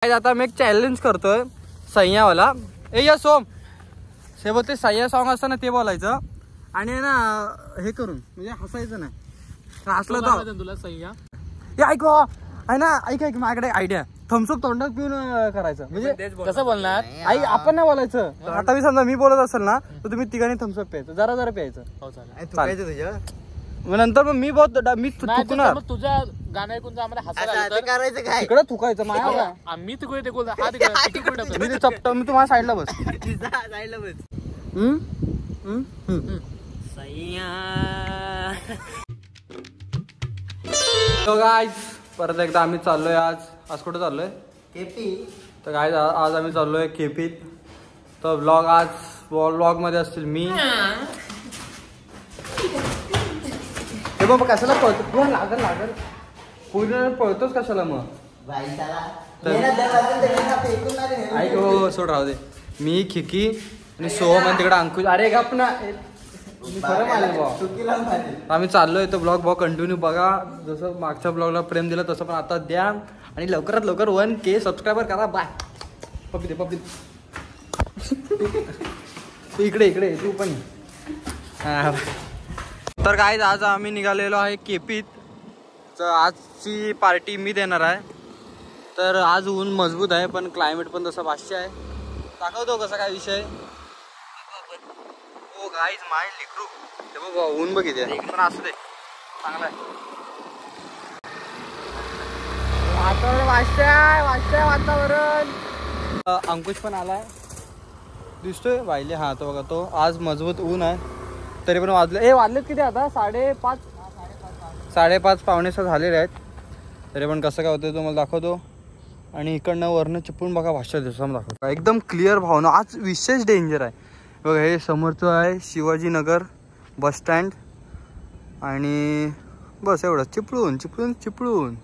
आता मी एक चॅलेंज करतोय सह्यावाला. ए या सोम हे बोलते सह्या सॉन्ग असतं ना ते बोलायचं आणि ना हे करून म्हणजे हसायचं नाही. हसलं तर तुला सह्या ऐक आहे ना. ऐक ऐक माझ्याकडे आयडिया. थम्सअप तोंडात पिऊन करायचं म्हणजे कसं बोलणार. आई आपण नाही बोलायचं. आता मी समजा मी बोलत असेल ना तर तुम्ही तिघांनी थम्सअप प्यायचं जरा जरा प्यायचं. तुझ्या मग नंतर मग मी मी थुकणार. तुझ्या गाणं ऐकून आम्हाला हसायला करायचं काय तिकडं थुकायचं माझ्या. आम्ही तिकडे ते बोलतो हा तिकडे मी ते चपट मी तुम्हाला साईडला बस. जायला बस. गाईज परत एकदा आम्ही चाललोय. आज कुठे चाललोय केपी. तर गाईज आज आम्ही चाललोय केपीत. तर व्लॉग आज व्लॉग मध्ये असतील मी. हे बाबा कशाला पळतो लागल पूर्ण पळतोच कशाला मग. ऐक हो सोड राहू दे. मी खिकी आणि सोहम आणि तिकडे अंकुश. अरे गप ना आम्ही चाललोय. तो ब्लॉग कंटिन्यू बघा. जसं मागच्या ब्लॉगला प्रेम दिलं तसं पण आता द्या आणि लवकरात लवकर 1K सबस्क्रायबर करा. बाय पप्पी दे पप्पी. तू इकडे तू पण. तर काय आज आम्ही निघालेलो आहे केपीत. तर आजची पार्टी मी देणार आहे. तर आज ऊन मजबूत आहे पण क्लायमेट पण तसं 500 आहे. दाखवतो कसा काय विषय. ओ गाईज माय लिकरू हे बघ ऊन बघितले पण असू दे चांगला आहे. वातावरण. अंकुश पण आलाय दिसतोय वाहिले. हा तो बघा तो. आज मजबूत ऊन आहे तरी पण वाजलेत किती आता 5:30 पावणेसहा झालेले आहेत. तरी पण कसं काय होतं तुम्हाला दाखवतो. आणि इकडनं वरनं चिपळून बघा भाषा दिवसाम दाखवतो एकदम क्लिअर भावना. आज विशेष डेंजर आहे बघा. हे समोरचं आहे शिवाजीनगर बस स्टँड आणि बस एवढं चिपळूण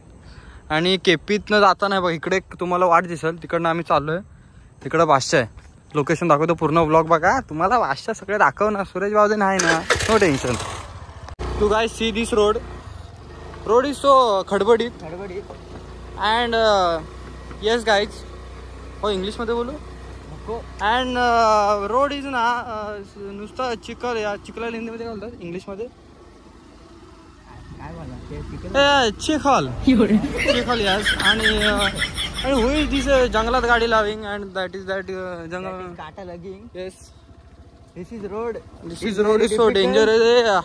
आणि केपीतनं जाता नाही बघ. इकडे तुम्हाला वाट दिसेल तिकडनं आम्ही चाललोय. तिकडं भाषा आहे. लोकेशन दाखवतो पूर्ण ब्लॉग बघा. तुम्हाला भाषा सगळे दाखव ना. सुरेश बावधन आहे ना no tension. To guys see this road is so खडबडीत अँड येस गाईज. हो इंग्लिशमध्ये बोलू. अँड रोड इज ना नुसतं चिखल. या चिखलाला हिंदीमध्ये काय बोलतात इंग्लिशमध्ये चिखल यस. आणि हु इज दिस जंगलात गाडी लाविंग अँड दॅट इज जंगल काटा लगिंग. Yes this is road is so danger.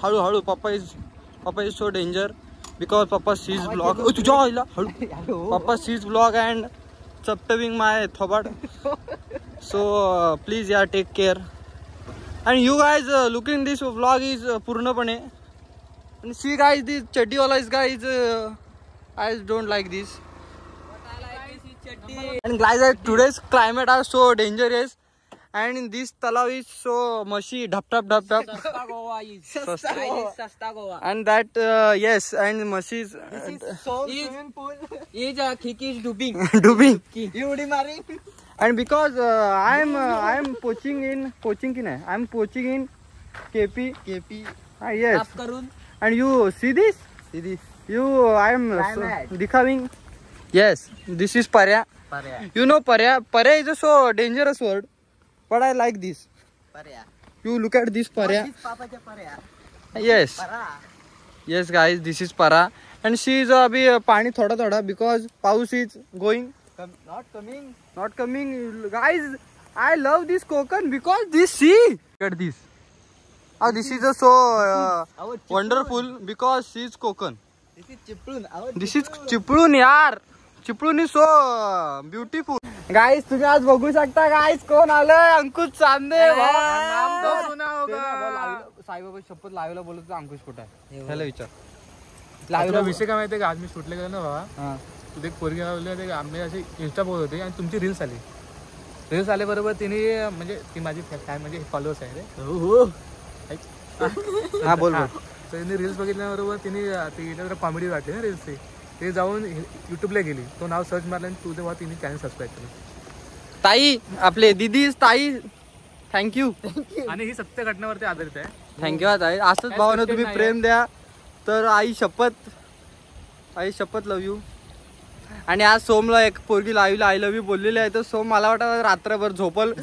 हळू पप्पा इज सो डेंजर बिकॉज पप्पा सीज ब्लॉग. तुझ्या आईला हळू. पप्पा सीज ब्लॉग अँड चपटविंग माय थोबाड. सो प्लीज या take care. And you guys looking this vlog is पूर्णपणे. And see guys, this chaddi wala is guys, I don't like this. And guys, today's climate are so dangerous, and in this talav is so mushy, dhap. Sasta Goa is. Sasta Goa. And that yes, and mushy is. This is so swimming pool. Is Kiki is dubbing. You would marrying. And because I am poaching in KP. Yes. And you see this? You, I am dikhawing. Yes, this is Parya. You know Parya? Parya is a so dangerous word, but I like this. Parya. You look at this Parya. This Papa's Parya. Yes. Para. Yes guys, this is Para. And she is abhi pani thoda because paus is going. Not coming. Guys, I love this Konkan because this sea. Look at this. This is so wonderful because she is Konkan. This is Chiplun. This is Chiplun यार. Chiplun is so beautiful. Guys तुम्ही आज बघू शकता guys कोण आलंय. अंकुश चांदे. साईबाबा शपथ लाईव्हला बोलत होता. अंकुश कुठे आहे ह्याला विचार. लाईव्हला विषय काय माहितीये का. आज मी शूटला गेलो ना बाबा. तुझे एक पोरगी लावली आम्ही असे इंस्टा बघत होते आणि तुमची रील्स आले बरोबर. तिने म्हणजे ती माझी काय म्हणजे फॉलोअर्स आहे रे. हा बोल. तर तिने रील्स बघितल्याबरोबर तिने कॉमेडी वाटली ना रील्स. ते जाऊन युट्यूबला गेली. तो नाव सर्च मारलं आणि तुझं तेव्हा तिने चॅनल सबस्क्राईब केलं. ताई आपले दीदी ताई थँक्यू. आणि ही सत्य घटनावरती आधारित आहे. थँक्यू ताई. असंच भावानं तुम्ही प्रेम द्या. तर आई शपथ लव यू. आणि आज सोमला एक पोरगी लाईव्हला आय लव्ह यू बोललेली आहे, तर सोम मला वाटतं रात्रभर झोपल.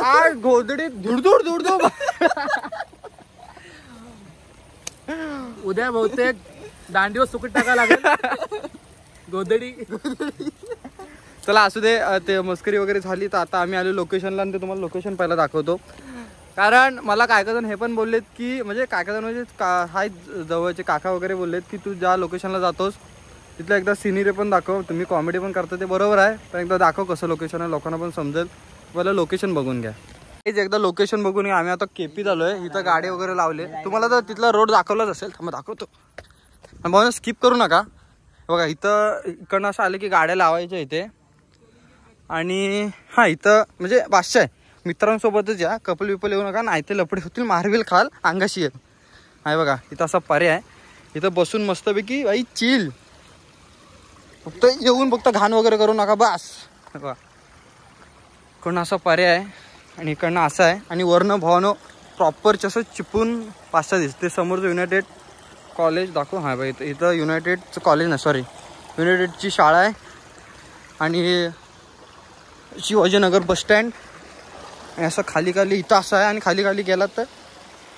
आज गोधडीत धुडधुड धुडधुड. उद्या बहुतेक दांडीवर सुकट टाकायला लागेल. गोदडी. चला असू दे, ते मस्करी वगैरे झाली. तर आता आम्ही आलो लोकेशनला आणि ते तुम्हाला लोकेशन पहिला दाखवतो. कारण मला काय जण हे पण बोललेत की म्हणजे काय जण म्हणजे हाय जवळचे काका वगैरे बोललेत की तू ज्या लोकेशनला जातोस तिथलं एकदा सिनेरी पण दाखव. तुम्ही कॉमेडी पण करता ते बरोबर आहे, पण एकदा दाखव कसं लोकेशन आहे, लोकांना पण समजेल. मला लोकेशन बघून घ्या. हेच एकदा लोकेशन बघून घ्या. आम्ही आता केपी झालोय, इथं गाडी वगैरे लावले. तुम्हाला तर तिथला रोड दाखवलाच असेल, मग दाखवतो. म्हणून स्किप करू नका. बघा इथं इकडनं असं आले की गाड्या लावायच्या इथे. आणि हां इथं म्हणजे बादशाह आहे, मित्रांसोबतच या. कपल विपल येऊ नका, नाही ते लपडे होतील, मारविल खाल अंगाशी येत आहे. बघा इथं असा पर्याय आहे, इथं बसून मस्तपैकी बाई चिल. फक्त येऊन फक्त घाण वगैरे करू नका बस. बघा इकडनं असा पर्याय आहे आणि इकडनं असं आहे. आणि वरनं भावनो प्रॉपर जसं चिपून पाचसा दिसते. समोरचं युनायटेड कॉलेज दाखव. हां बाई इथं युनायटेडचं कॉलेज नाही, सॉरी युनायटेडची शाळा आहे. आणि शिवाजीनगर बसस्टँड. आणि असं खाली खाली इथं असं आहे. आणि खाली खाली गेलात तर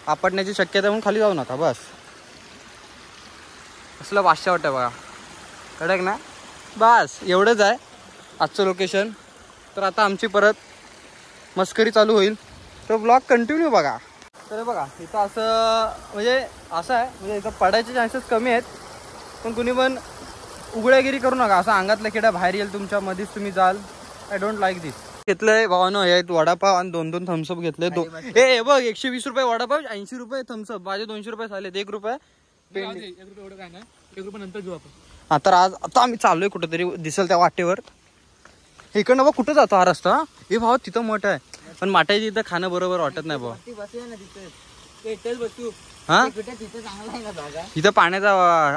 आपटण्याची शक्यता, म्हणून खाली जाऊ नका बस. असलं बादशाह वाटतं बघा, कडक ना. बस एवढंच आहे आजचं लोकेशन. तर आता आमची परत मस्करी चालू होईल, तर ब्लॉग कंटिन्यू बघा. तर बघा इथं असं म्हणजे असं आहे, म्हणजे इथं पडायचे चान्सेस कमी आहेत, पण कुणी पण उघड्यागिरी करू नका. असं अंगातला किडा बाहेर येईल तुमच्या मध्येच तुम्ही जाल. आय डोंट लाईक दिस. घेतलंय भावानं हे वडापाव आणि 2 थम्सअप घेतले. हे बघ 120 रुपये वडापाव, 80 रुपये थम्सअप. माझे 200 रुपये झाले. 1 रुपये एवढं काय नाही, 1 रुपये नंतर घेऊ आपण. हा तर आता आम्ही चाललोय कुठेतरी, दिसेल त्या वाटेवर. इकडनं बघ कुठं जातो हा रस्ता. हे भाव तिथं मोठं आहे, पण माठायची इथं खाणं बरोबर वाटत नाही भाऊ. हा इथं पाण्याचा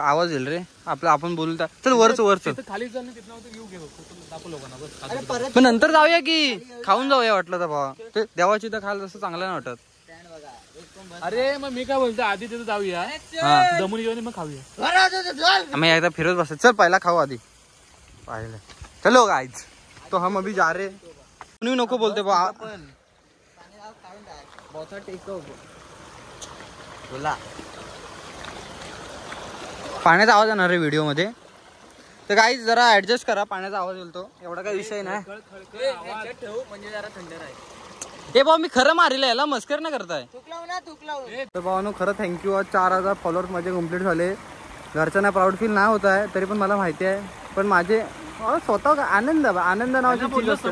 आवाज येईल रे आपला, आपण बोलू त्या. चल वरच खाली लोकांना. पण नंतर जाऊया की खाऊन जाऊया वाटलं तर भावा. ते देवाची इथं खायला तसं चांगलं नाही वाटत. अरे मग मी काय बोलतो, आधी तिथं जाऊया, जमून घेऊन मग खाऊया. आम्ही एकदा फिरत बस. चल पहिला खाऊ आधी. पाहिलं चलो गाईज, तो हम अभी जा रे. कुणी नको बोलते बा. पाण्याचा आवाज येणार रे व्हिडिओ मध्ये, तर गाईज जरा ऍडजस्ट करा. पाण्याचा आवाज येतो, एवढा काही विषय नाही. म्हणजे जरा थंड राहील. हे भाऊ मी खरं मारिलं, याला मस्कर नाही करताय. तर भावानो खरं थँक्यू. आज 4000 फॉलोअर्स माझे कम्प्लीट झाले. घरच्यांना प्राऊड फील नाही होत आहे, तरी पण मला माहिती आहे. पण माझे स्वतः आनंद नावाची चीज असते.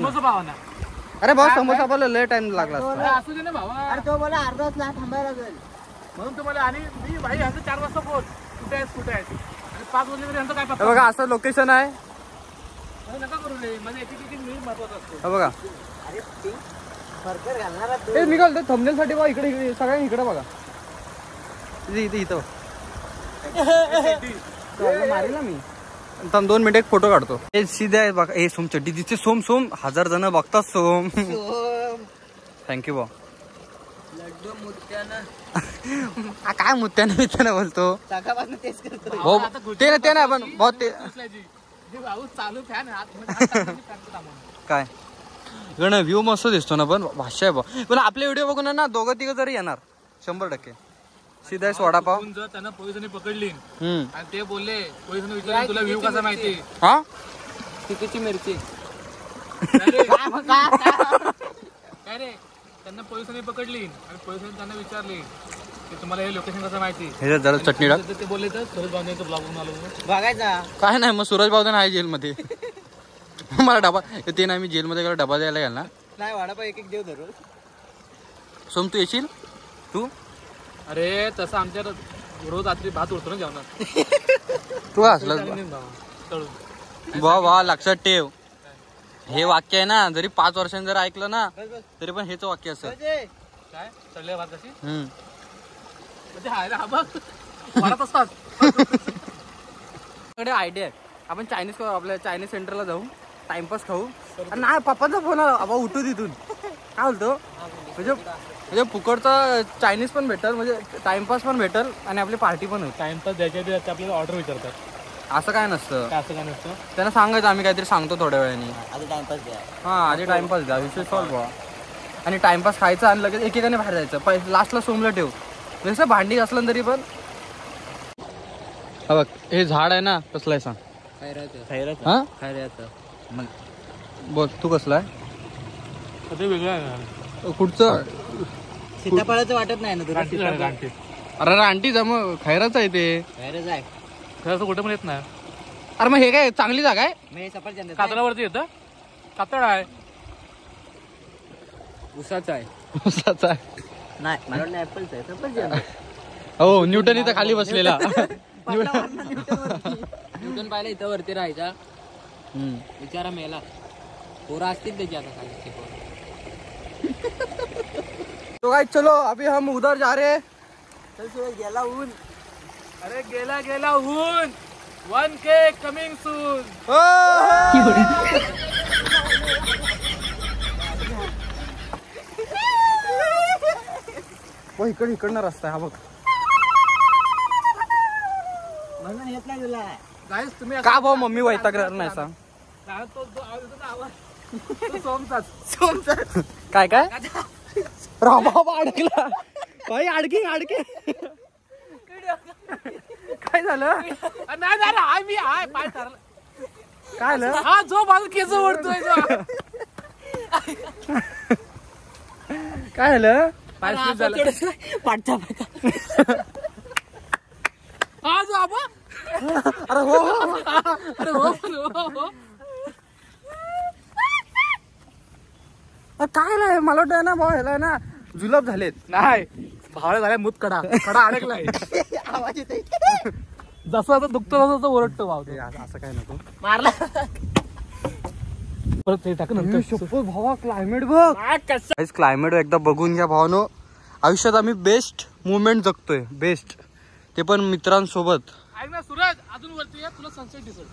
अरे भाऊ समोसा आपल्याला लय टाइम लागला असू दे ना भावा. अरे तो मला अर्धा तास थांबायला लागेल म्हणून तुम्हाला. आणि मी भाई यांचं 4 वाजता पोहोच. कुठे आहेत आणि 5 वाजल्यावर यांचं काय पत्ता. बघा असं लोकेशन आहे. नका करू रे, म्हणजे एक मिनिट महत्वाचा असतो. बघा हे निघाल थंबनेल साठी बघा. इकडे सगळ्यांनी इकडे बघा. इथं मारेल ना मी. 2 मिनिट एक फोटो काढतो. हे सीधे आहे बघा. हे सोम चड्डी दिसते. सोम 1000 जण बघतात सोम. थँक्यू भाऊ. काय मुत्यानं बोलतो भाऊ. ते नाही पण भाऊ ते काय गण व्ह्यू मस्त दिसतो ना. पण भाषा आहे भाऊ. पण आपले व्हिडिओ बघून ना 2-3 जरी येणार 100%. सीधा वडापाव. जर त्यांना पोलिसांनी पकडली आणि ते बोलले, पोलिसांनी विचारलं तुला व्ह्यू कसा माहिती. हा तिकीची मिरची. काय रे, त्यांना पोलिसांनी पकडली आणि पोलिसांनी त्यांना विचारले की तुम्हाला हे लोकेशन कसं माहिती. हे जरा चटणी टाक. ते बोलले तर सूरज भावनेचं ब्लॉग म्हणून आलो. बघायचा काय नाही. मग सूरज भाऊ आहे जेलमध्ये. मला डबा ते नाही, मी जेलमध्ये गेलो डबा द्यायला गेला ना. नाही वडापाव एक देव दररोज. सोम तू येशील. तू अरे तसं आमच्या रोज रात्री भात उडतो ना जेवणात. तू असलं वा लक्षात ठेव. हे वाक्य आहे ना, जरी 5 वर्षांनी जर ऐकलं ना तरी पण हेच वाक्य असं. काय चढले भात कशी म्हणजे आयडिया आहे. आपण चायनीज खाऊ, आपल्या चायनीज सेंटरला जाऊ, टाइमपास खाऊ. नाही पप्पाचा फोन आला उठू तिथून. काय बोलतो म्हणजे फुकटचा चायनीज पण भेटल, म्हणजे टाइमपास पण भेटल आणि आपली पार्टी पण होईल. टाइमपास द्यायच्या आधी आपल्याला ऑर्डर विचारतात. असं काय नसतं. काय असं काय नसतं. त्यांना सांगायचं आम्ही काहीतरी सांगतो थोड्या वेळाने. आधी टाइमपास द्या. हा आधी टाइमपास द्या, विषय सॉल्व व्हा. आणि टाइमपास खायचा आणि लगेच एकेकाने बाहेर जायचं. लास्टला सोमला ठेव जसं भांडी असलं तरी पण. हा बघ हे झाड आहे ना कसलं आहे सांग. हा खैराचं. बोल तू कसला आहे. ते वेगळं आहे. कुठचं. सीताफळाचं वाटत नाही ना तुला. रानटी. अरे रानटीचा मग खैराचं आहे ते. खैराचं आहे. खरं कुठं पण येत नाही. अरे मग हे काय चांगली जागा आहे. मी सफरचंद. कातळावरती येतं. कातळ आहे. उसाचं आहे. उसाचा आहे. नाही मला वाटलं ऍपलचं आहे. सफरचंद. हो न्यूटन इथं खाली बसलेला. न्यूटन पाहिलं इथं वरती राहायचा. बिचारा मेला. पोरं असतील त्याची आता खाली. तो गाइस चलो अभी हम उधर जा रहे हैं. गेला ऊन. अरे गेला ऊन. 1K coming soon. इकडनं रस्ता आहे हा बघ. म्हणून येत नाही तुला. गाईस तुम्ही का भाऊ मम्मी वैतागणार नाही सांग. सोमचाच. काय काय बाबा अडकला बाई. अडके काय झालं. नाही मी आहे पाय धरला. काय झालं. हा जो माझं केस ओढतोय काय झालं. पाय स्लिप झाला. पाठचा हा जो आबा. अरे हो अरे हो. काय नाही मला वाटतं ना भाऊ ह्याला ना जुलाब झालेत. नाही भावड्या झाल्या मूत कडा अडकलाय. आवाज येते. जसं आता दुखतो तसं ओरडतो भाव. असं काय नको मारला. परत ते टाक नंतर. भावा क्लायमेट बघ. क्लायमेट एकदा बघून घ्या भावानो. आयुष्यात आम्ही बेस्ट मुवमेंट जगतोय. बेस्ट ते पण मित्रांसोबत. ऐक ना सूरज अजून वरती या तुला सनसेट दिसेल.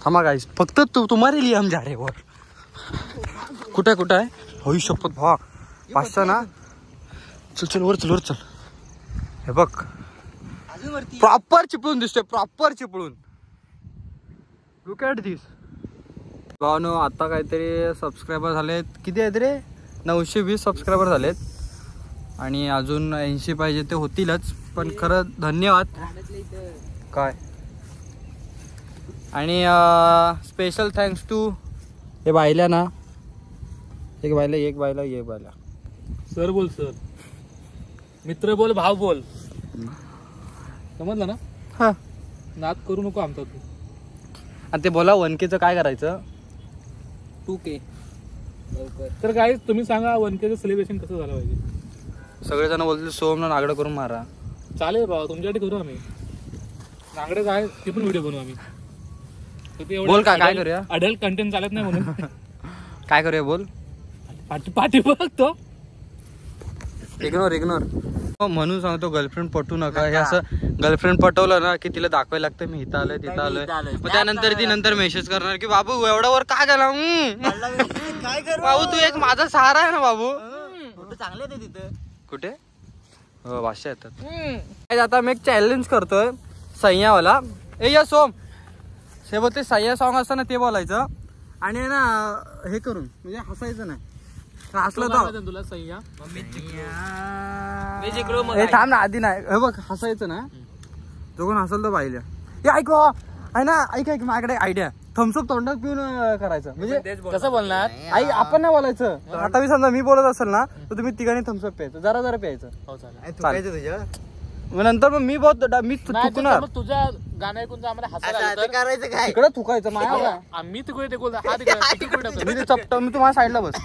थांबा गाईस फक्त तुम्हारे लिए हम जा रहे वर. कुठे आहे होई शपथ भावा. पाचशा ना. चल वर चल. हे बघ अजून वरती. प्रॉपर चिपळून दिसतोय. प्रॉपर चिपळून. लुक ॲट दिस. भावानो आता काहीतरी सबस्क्रायबर झालेत. किती आहेत रे. 920 सबस्क्रायबर झालेत. आणि अजून 80 पाहिजे ते होतीलच. पण खरं धन्यवाद. काय आणि स्पेशल थँक्स टू हे बायला ना. एक बायला. सर बोल सर. मित्र बोल भाव बोल. समजलं ना. हा नाद करू नको आमचा तू. आणि ते बोला 1Kचं काय करायचं. 2K लवकर. तर गाईस तुम्ही सांगा 1Kचं सेलिब्रेशन कसं झालं पाहिजे. सगळेजण बोलतील सोमला नागडं करून मारा. चालेल बाबा तुमच्यासाठी करू आम्ही. नागडे काय ते पण व्हिडिओ बनवू आम्ही. बोल काय करूया. अडल्ट कंटेंट चालत नाही म्हणून. काय करूया बोल. पाठी बघतो. इग्नोर म्हणून सांगतो गर्लफ्रेंड पटवू नका. हे असं गर्लफ्रेंड पटवलं ना की तिला दाखवायला लागतं मी इथं आलोय तिथं आलोय. मग त्यानंतर ती नंतर मेसेज करणार की बाबू एवढा वर का गेला. काय करू बाबू तू एक माझा सहारा आहे ना बाबू. फोटो चांगले ते तिथं. कुठे हो भाषा येतात. आता मी एक चॅलेंज करतोय सय्यावाला. या सोम हे बोलते सय्या सॉंग असतं ना ते बोलायचं. आणि ना हे करून म्हणजे हसायचं नाही. हसलं तर तुला सह्या. मी जिंकलो मग. हे थांब ना आधी नाही. हे बघ हसायचं ना. जो कोण हसल तो पाहिलं. हे ऐक आहे ना. ऐक माझ्याकडे आयडिया. थम्सअप तोंडात पिऊन करायचं म्हणजे कसं बोलणार. आई आपण नाही बोलायचं. आता मी समजा मी बोलत असेल ना तर तुम्ही तिघांनी थम्सअप प्यायचं. जरा प्यायचं. हो चालेल. तुझ्या मग नंतर मग मी थुकणार. तुझ्या गाणं ऐकून आम्हाला हसायला असं करायचं काय. तिकडे थुकायचं माझ्या. आम्ही तिकडे ते बोलतो. हा तिकडे मी ते चपटा मी तुम्हाला साईडला बस.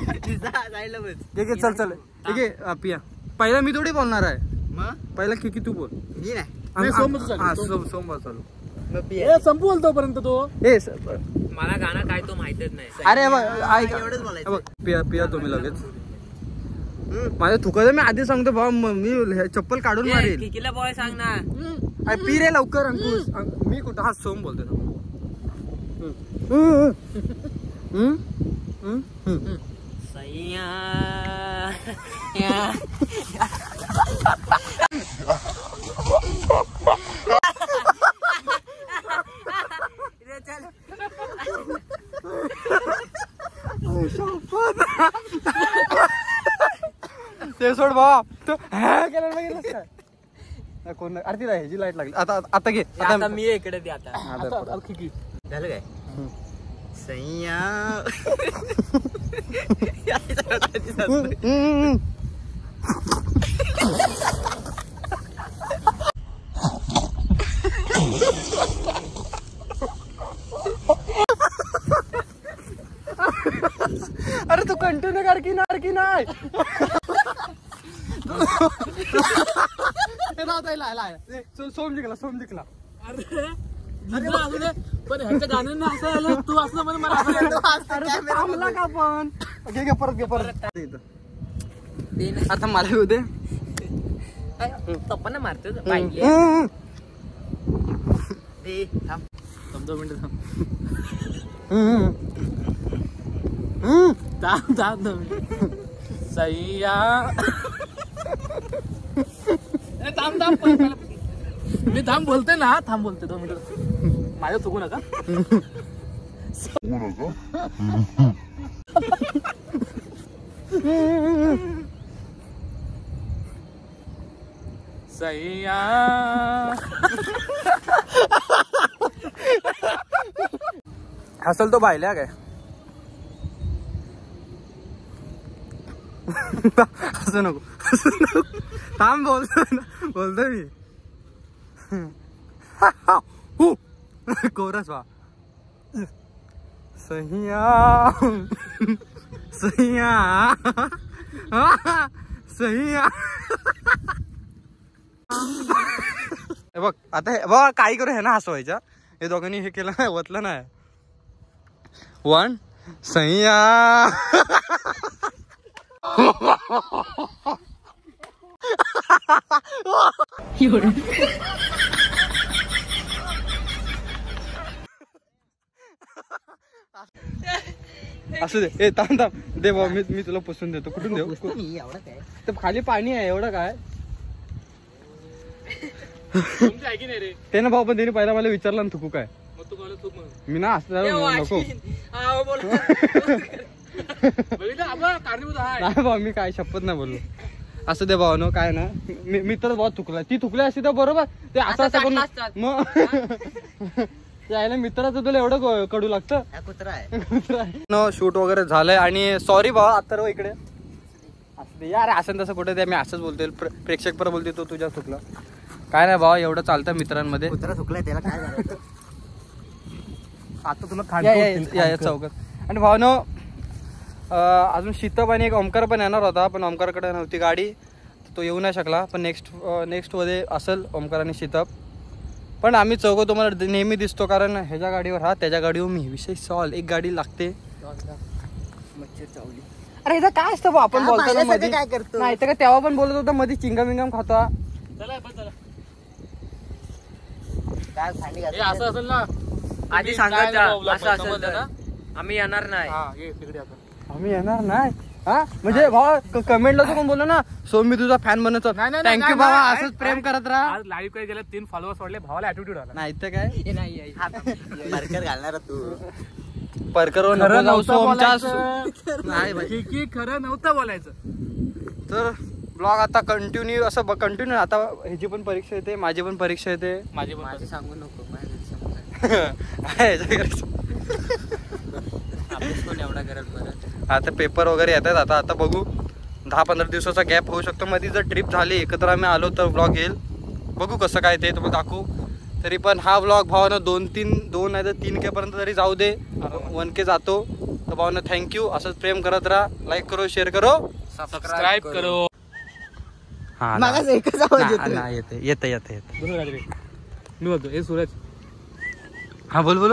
जायला बस. ठीक आहे चल ठीक आहे पिया. पहिला मी थोडी बोलणार आहे. मग पहिला की तू बोल. मी नाही. सोमवार चालू. संपू बोलतो पर्यंत तो. मला गाणं काय तो माहितच नाही. अरे एवढंच बोलायचं. पिया तुम्ही लगेच माझ्या थुकायचं. मी आधी सांगतो भाऊ मी चप्पल काढून मारेल. किकीला बॉय सांग ना. पी रे लवकर अंकुश. मी कुठं हा सोम बोलतोय सैया. ते सोड भावा तू केलं बघितलंस काय कोण अरे ती ह्याची लाईट लागली आता आता घे आता मी इकडे दे आता झालं काय सैया अरे तू कंटिन्यू कर की नाही सोम जिंकला पण ह्याच्या गाण्यांना असं आलं तू असलं म्हणून मला थांबला का पण घे परत आता मला येऊ दे पप्पांना मारतो थांब 2 मिनिटं थांब सैया थांब मी थांब बोलते ना थांब बोलते 2 मिनिटं माझ्या चुकू नका सैया हसल तो बायल्या काय असं नको थांब बोलतो मी कोरस वा सहिया बघ आता बघ काही करू हे ना हसवायच्या हे दोघांनी हे केलं नाही वतलं नाही 1 सैया असू दे ए थांब दे भाऊ मी तुला पुसून देतो कुठून देऊ तर खाली पाणी आहे एवढं काय ते ना भाऊ पण त्याने पहिला मला विचारलं ना थुकू काय मी ना असं नको नाही भाऊ मी काय शपथ नाही बोललो असं दे भाऊ काय ना मी तर बहुत चुकला ती चुकली असती तर बरोबर ते असं करून मग यायला मित्राचं तुला एवढं कडू लागतं शूट वगैरे झालंय आणि सॉरी भाऊ आता इकडे असं यार असं तसं कुठे ते मी असंच बोलतोय प्रेक्षक पर बोलते तो तुझ्या चुकला काय नाही भाऊ एवढं चालतं मित्रांमध्ये चुकलाय त्याला काय झालं आता तुला चौकात आणि भावनो अजून शीतप आणि एक ओमकार पण येणार होता पण ओमकारकडे नव्हती गाडी तो येऊ नाही शकला पण नेक्स्ट मध्ये असेल ओमकार आणि शीतप पण आम्ही चौघं तुम्हाला नेहमी दिसतो कारण ह्याच्या गाडीवर हा त्याच्या गाडीवर मी विशेष सॉल्व एक गाडी लागते मच्छर चावली अरे इथं काय असतं भाऊ आपण बोलतो मध्ये काय करतो नाही तर तेव्हा पण बोलत होता मध्ये चिंगम विंगम खाता असं असेल ना आधी सांगत असं असेल तर आम्ही येणार नाही आम्ही येणार नाही हा म्हणजे भावा कमेंटला तो कोण बोललो ना सो मी तुझा फॅन बनतो थँक्यू भावा असंच प्रेम करत राहा लाईव्ह काय गेला 3 फॉलोअर्स वाढले भावाला ऍटिट्यूड आला नाही तर काय मार्कर घालणार तू परकर नाही खरं नव्हतं बोलायचं तर ब्लॉग आता कंटिन्यू असं कंटिन्यू आता ह्याची पण परीक्षा येते माझी पण परीक्षा येते माझी सांगू नको एवढा करत परत आता पेपर वगैरे येतात आता बघू 10-15 दिवसाचा गॅप होऊ शकतो मध्ये जर ट्रिप झाली एकत्र आम्ही आलो तर ब्लॉग येईल बघू कसं काय ते तुम्ही दाखवू तरी पण हा ब्लॉग भावानं 2 नाही तर 3K पर्यंत तरी जाऊ दे 1K जातो तर भावानं थँक्यू असंच प्रेम करत राहा लाईक करो शेअर करो सबस्क्राईब करो येते मी बोलतो हे सूरज हा बोल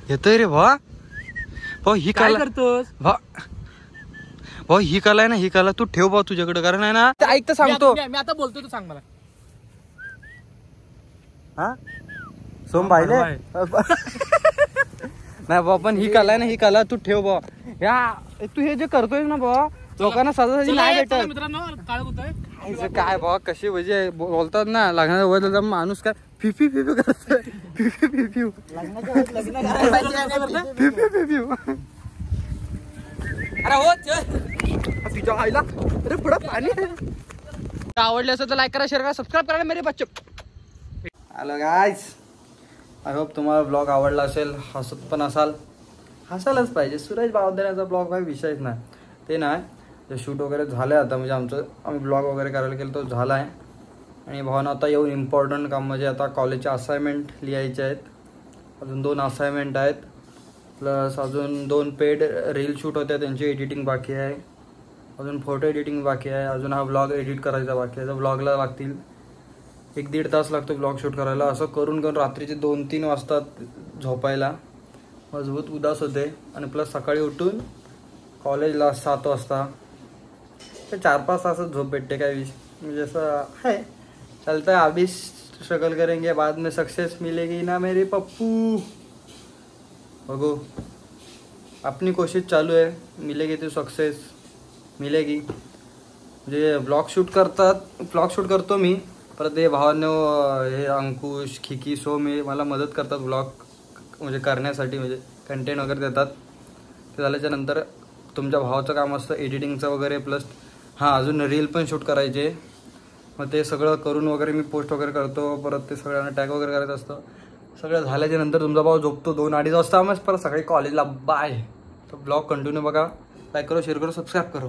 येतोय रे भाऊ ही काय करतोस भाऊ ही कला आहे ना ही कला तू ठेव भाऊ तुझ्याकडे कारण आहे ना ते ऐक तर सांगतो मी आता बोलतो तू सांग मला हा सोम पाहिले नाही भाऊ पण ही कला आहे ना ही कला तू ठेव भाऊ तू हे जे करतोय ना भाऊ लोकांना सहजासहजी नाही भेटत मित्रांनो काय काय भाऊ कशी म्हणजे बोलतात ना लग्नाच्या वयात माणूस काय फिफी करतोय फिफी अरे हो चल तुझ्या आईला अरे पुढं पाणी आवडले असेल तर लाईक करा शेअर करा सबस्क्राईब करा मेरे बच्चे. हॅलो गाईज, आय होप तुम्हाला ब्लॉग आवडला असेल. हसत पण असाल, हसायलाच पाहिजे. सुरेश बावधण्याचा ब्लॉग काही विषयच नाही. ते नाही जे शूट वगैरे झालं आहे आता, म्हणजे आम्ही ब्लॉग वगैरे करायला गेलो तो झाला आहे. आणि भावना आता येऊन इम्पॉर्टंट काम म्हणजे आता कॉलेजच्या असाइनमेंट लिहायचे आहेत. अजून 2 असाइनमेंट आहेत, प्लस अजून 2 पेड रील शूट होत्या त्यांची एडिटिंग बाकी आहे. अजून फोटो एडिटिंग बाकी आहे. अजून हा ब्लॉग एडिट करायचा बाकी आहे. तर ब्लॉगला लागतील 1-1.5 तास लागतो ब्लॉग शूट करायला. असं करून करून रात्रीचे 2-3 वाजतात झोपायला. मजबूत उदास होते. आणि प्लस सकाळी उठून कॉलेजला 7 वाजता. तर 4-5 तासच झोप भेटते. काय म्हणजे असं आहे, चलता है. अभी स्ट्रगल करेंगे, बाद में सक्सेस मिलेगी ना मेरे पप्पू. बघू, अपनी कोशिश चालू है. मिलेगी तो सक्सेस मिलेगी. म्हणजे ब्लॉग शूट करतो मी. परत हे भावांनो, हे अंकुश, खिकी, सोमी मला मदत करतात ब्लॉग म्हणजे करण्यासाठी, म्हणजे कंटेंट वगैरे देतात. ते झाल्याच्या नंतर तुमच्या भावाचं काम असतं एडिटिंगचं वगैरे. प्लस अजून रील पण शूट करायचे. मग ते सगळं करून वगैरे मी पोस्ट वगैरे करतो. परत ते सगळ्यांना टॅग वगैरे करायचं असतं. सगळं झाल्याच्या नंतर तुमचा भाव झोपतो 2-2.5 वाजता. मग परत सकाळी कॉलेजला. बाय. तर ब्लॉग कंटिन्यू बघा. लाईक करो, शेअर करो, सबस्क्राईब करो.